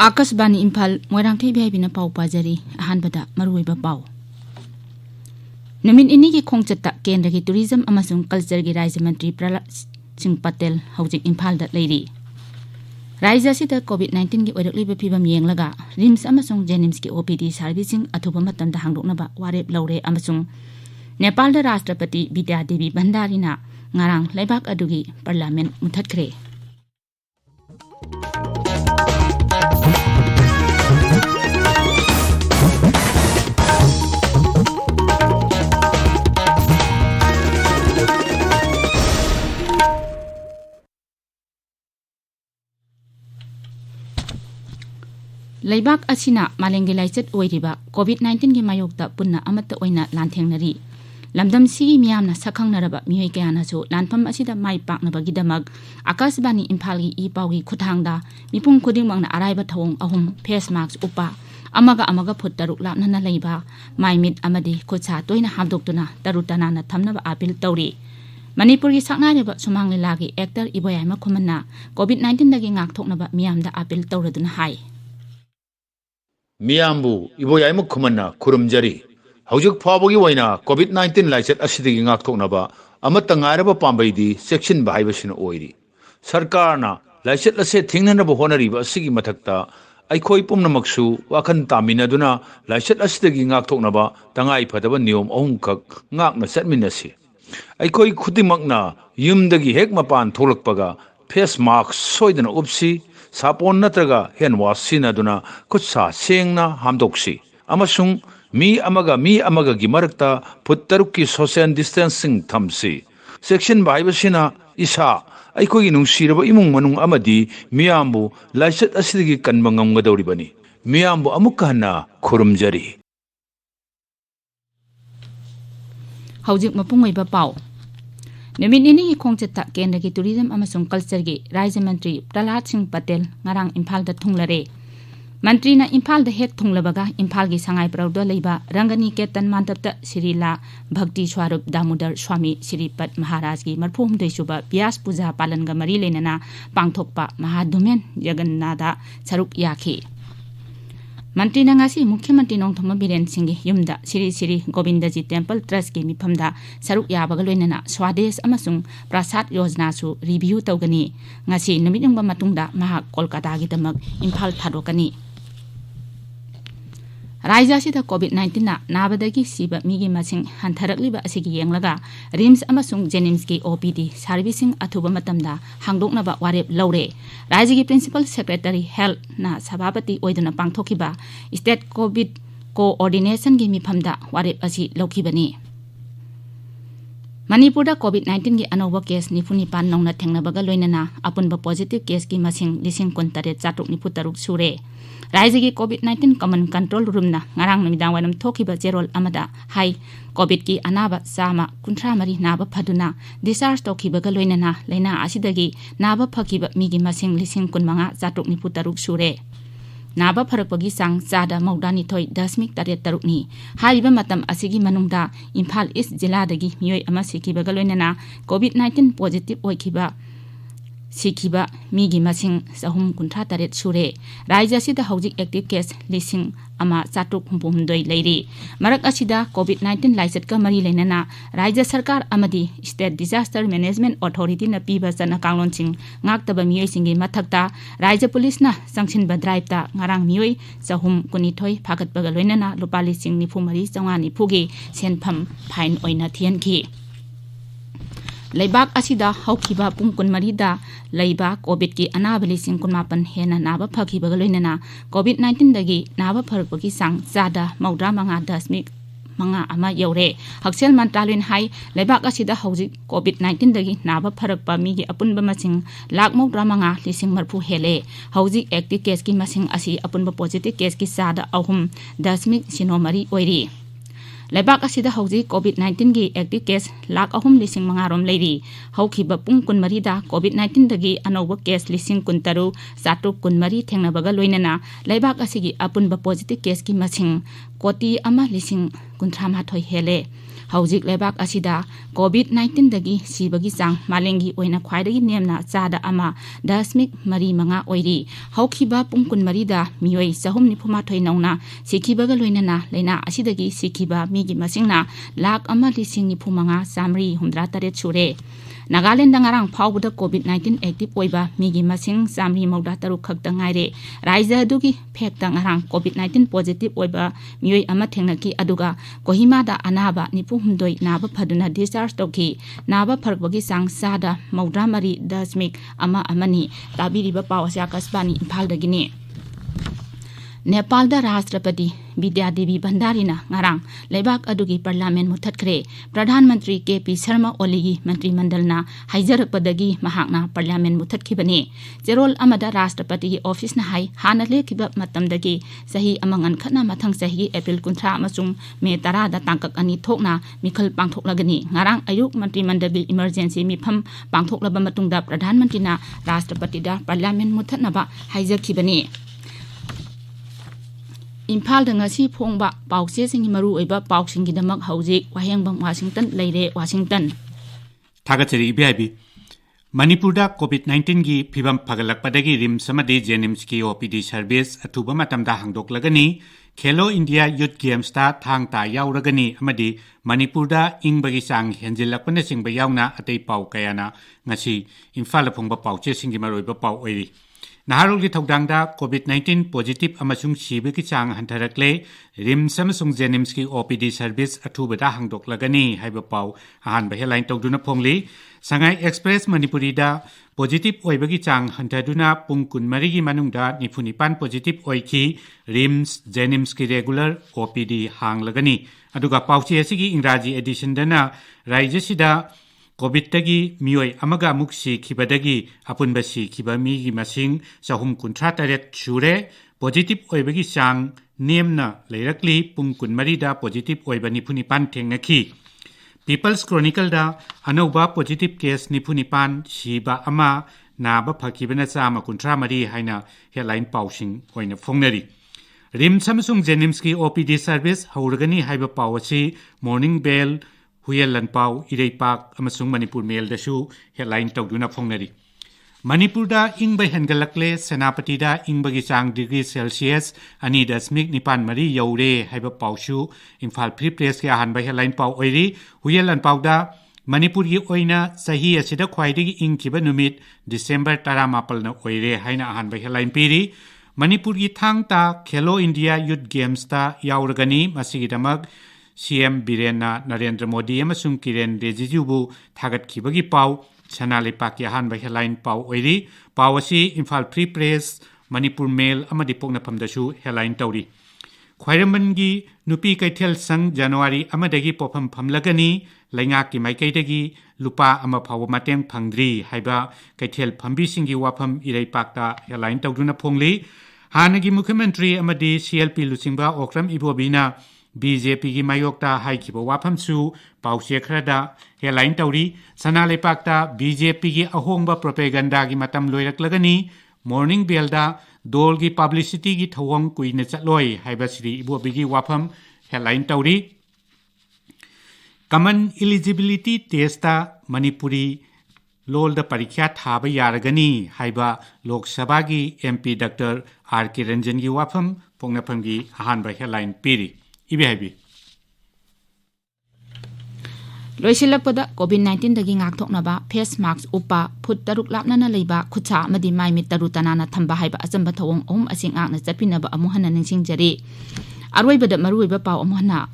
आकाशवाणी इम्फाल मोइरांथै बिहाइबिना पाउ पाजरी अहानबदा मरुइबा पाउ नुमित इनी की खोंगचत्ता केंद्र की टूरिज्म अमसुंग कल्चर की राज्य मंत्री प्रहलाद सिंह पटेल हौजिक इम्फाल दा लेरी राज्य असिदा कोविड-19 की ओइरक्लिबा फिबम येंगलगा रिम्स अमसुंग जेनिम्स की ओपीडी सर्विसिंग अथुबा मतमदा हांगदोकनबा वारेप लौरे अमसुंग नेपाल दा राष्ट्रपति विद्या देवी भंडारीना ngarang leibak adugi parliament muthatkre leibak asina malengi laichet oiriba covid-19 gi mayokta punna amatta oina lanthengnari lamdam sigi miyamna sakhangnaraba miyoi kayanasu lanpham asida mai paknabagidamag akasbani imphal gi ipawgi khuthangda mipung khudingmangna araiba thawong ahum face mask upa amaga phut taruk lapnana leiba maimit amadi khutsa toina hamdoktuna tarutana na thamnaba apil tawri Manipur gi saknareba sumang lilagi actor Ibehaibi Devi covid-19 dagi ngak thoknaba miyamda apil tawraduna hai Miyambu Ibehaibi Devi khurumjari Hojik Fabogi Waina COVID-19 Laiset Asidigi Ngak Thoknaba Amata Ngairaba Pambaidi Section Bahibashin Oiri Sarkarna Laiset Lase Thingnanaba Honoriba Asigi Matakta Aikoi Pumnamaksu Wakan Taminaduna Laiset Asidigi Ngak Thoknaba Tangai Padaba Niom Ohumkak Ngakna Setminasi Aikoi Kudimakna Yumdagi Hekmapan Tholakpaga Face Mask Soidana Upsi Sapon Natraga Henwas Sinaduna Kutsa Sengna Hamdoksi Amasung Mi amaga gimarakta puttaruki social distancing thamsi section baibasina isa aikoi nungsiraba imung manung amadi miyambu laiset asidigi kanbangam gadawribani miyambu amukana khurumjari hojik mapungaiba pau Naminini ki khongchata kendra ki tourism amasung culture gi rajya mantri Prahlad Singh Patel ngarang Imphal da thunglare Mantri na Imphal da hek thunglabaga Imphal gi sangai prawda leiba Rangani Ketan Mantapta Sirila Bhakti Swarup Damodar Swami Siripat Maharaj gi marphum deisuba Vyas Puja Palanga mari lenana pangthokpa Mahadumen Jagannatha Saruk Yakhi Mantri na ngasi Mukhyamantri Nongthoma Biren Singh yumda Siri Govindaji Temple Trust gi mifamda Saruk yabaga loinana Swadesh amasung Prasad Yojana su review tawgani ngasi numitungba matungda Mahak Kolkata gi damak Imphal thadokani Raja sida COVID-19 na nabadagi siba migi masing hantharakliba asigi yenglaga rims amasung jenims ki OPD servicing athuba matamda hangdoknaba warep laure Raja gi principal secretary health na sabapati oiduna pangthokiba state COVID coordination gi mifamda warep asi lokibani Manipur da COVID-19 gi anoba case nifunipan nongna thengnabaga loinana apunba positive case gi masing 19,793 sure Raja gi COVID-19 common control room na ngarang namidang wanam thokiba jerol amada hai COVID ki anaba sama kuntra mari naba phaduna discharge tokiba loinana laina asidagi naba phakiba migi masing 19,793 sure Naba Parakpagi sang Zada Maudani Toy Dasmik Taret Tarukni Hariba Matam Asigi Manungda Imphal East Jiladagi Miyoi Amasiki Bagaloinana COVID-19 positive Oikiba Sikiba Migi Masing Sahum Kuntra Taret Sure Raja Sida Hojik active case Lising Ama Satuk Humpumdoi Lady Marak Asida COVID-19 Laiset Kamari Lenana Raja Sarkar Amadi State Disaster Management Authority na piba sana kanglonsing ngaktaba miyoi singi mathakta Raja Police na sangshin drive ta ngarang miyoi sahum kunithoi phagat bagaloinana lupali sing nifumari chawani phugi senpham fine oina thianki Leibak asida haukiba pung kunmarida leiba COVID ki anabali sing kunmapan hena naba phakiba galoinana COVID-19 dagi naba pharpagi sang zada maudra manga dasmik manga ama yaure haksel mantralin hai leibak asida hojik COVID-19 dagi naba pharakpa migi apunba masing lak maudra manga lising marphu hele hojik active case ki masing asi apunba positive case ki sada ahum dasmik sinomari oiri Leibak asida hojik COVID-19 gi active case lak ahum lising mangarom leiri haukiba pung kunmari da COVID-19 dagi anoba case lising kuntaru satuk kunmari thengnabaga loinana leibak asigi apunba positive case ki masing koti ama lising kunthama thoi hele hauzik lebak asida COVID-19 dagi sibagi sang malengi oina khwaidagi nemna chada ama dasmik mari manga oiri haukiba pungkun marida mioi sahum nipuma thoi nauna sikhibaga loinana leina asidagi sikhiba migi masingna lak ama lising nipumanga samri humdra tare chure Nagaland ngarang phawda COVID-19 active oiba migi masing samri mauda taru khakta ngaire raija dugi phekta ngarang COVID-19 positive oiba mioi ama thengnaki aduga Kohima da anaba nipu humdoi naba phaduna discharge toki naba pharkbagi sang sada maudra mari dasmik ama amani tabiriba pawasya kasbani Imphal dagini Nepal da Rashtrapati Ibehaibi Devi ngarang lebak adugi parliament muthatkre Pradhan Mantri KP Sharma Oligi Mantri Mandalna haijarpadagi mahakna parliament muthatkibani Jerol amada Rashtrapati gi office na hai hana lekhiba matamdagi sahi amangan khana mathang sahi April 13 amasung Me 10 da tangkak ani thokna mikhal pangthoklagani ngarang ayuk Mantri Mandalgi emergency mifam pangthoklaba matungda Pradhan Mantri na Rashtrapati da parliament muthatnaba haijakhibani Imphal da ngasi phongba pawse singi maru oiba pawsingi damak hauzik Wahengbam Washington leire Washington Thagachari Ibehaibi Manipur da COVID-19 gi phibam phagalakpadagi rim samadi Jenims ki OPD service athuba matamda hangdoklagani Khelo India Youth Games ta thangta yauragani amadi Manipur da ingbagi sang henjilakpana singba yauna atei paw kayana ngasi Imphal phongba pawche singi maru oiba paw oiri Naharol ki thogdangda COVID-19 positive amasung sibe ki chang hantarakle rim samasung Jenims ki OPD service athubada hangdoklagani haiba paw ahan ba headline togduna phongli Sangai Express Manipuri da positive oibagi chang hantaduna pungkun marigi manungda nifunipan positive oiki rims Jenims ki regular OPD hanglagani aduga pawchi asigi ingraji edition dana raijasida COVID tagi mioi amaga muksi khibadagi apunba si khibami gi masing sahum kuntra taret chure positive oibagi sang nemna leirakli pungkun marida positive oibani phunipan thengnaki People's Chronicle da anauba positive case nifunipan siba ama naba phakibana chama kuntra mari haina headline pawsing oina phongnari Rim Samsung Jenims ki OPD service hauragani haiba pawasi morning bell Huyelan Pau, Irei Park, amasung Manipur Mail dasu headline tawduna phongnari. Manipur da ingba hengalakle Senapati da ingbagi chang degree Celsius ani dasmik nipan mari yaure haiba pausu Imphal Free Press ki ahan ba headline pau oiri Huyelan Pau da Manipur gi oina sahi asida khwaidagi ingkiba numit December 18 na oire haina ahan ba headline piri Manipur gi thangta Khelo India Youth Games ta yauragani masigi damak CM Birena Narendra Modi amasung Kiren Rejijubu thagat khibagi paw Sanale Paki ahan ba headline paw oiri pawasi Imphal Free Press Manipur Mail amadi pokna phamdasu headline tawri Khwairambangi nupi kaithel sang January amadagi pofam phamlagani lainga ki maikaidagi lupa ama phaw mateng phangdri haiba kaithel phambi singi wafam Irei Pakta headline tawduna phongli hanagi Mukhyamantri amadi CLP Lusingba Okram Ibobina BJP ki mayokta haikiba wafamsu pawse khrada headline tawri Sanale Pakta BJP ki ahongba propaganda gi matam loiraklagani morning bell da dol gi publicity gi thawang kuina chatloi haiba sri ibobi gi wafam headline tawri Common eligibility test ta Manipuri lol da parikya thaba yaragani haiba Lok Sabha gi MP Dr RK Ranjan gi wafam pongnapam gi ahan ba headline piri Ibehaibi Loisilakpada COVID-19 dagi ngakthoknaba face mask upa phut taruk lapnana leiba khucha amadi mai mit taru tanana thamba haiba achamba thawong asing akna chapinaba amuhana ningsingjari aroibada maruiba paw amuhana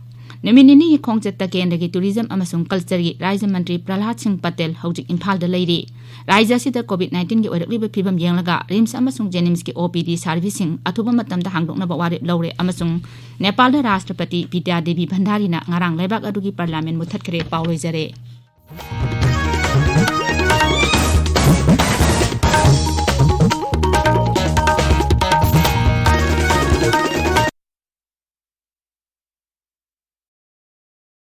Neminini khongchetta kendagi tourism amasung culture gi Raja Mantri Prahlad Singh Patel hojik Imphal da leiri Raja sida COVID-19 gi oirakliba phibam yenglaga Rims amasung Jenims ki OPD servicing athuba matamda hangdokna ba wari lawre amasung Nepal da Rashtrapati Ibehaibi Devi na ngarang lebak adugi parliament muthatkre pawloi jare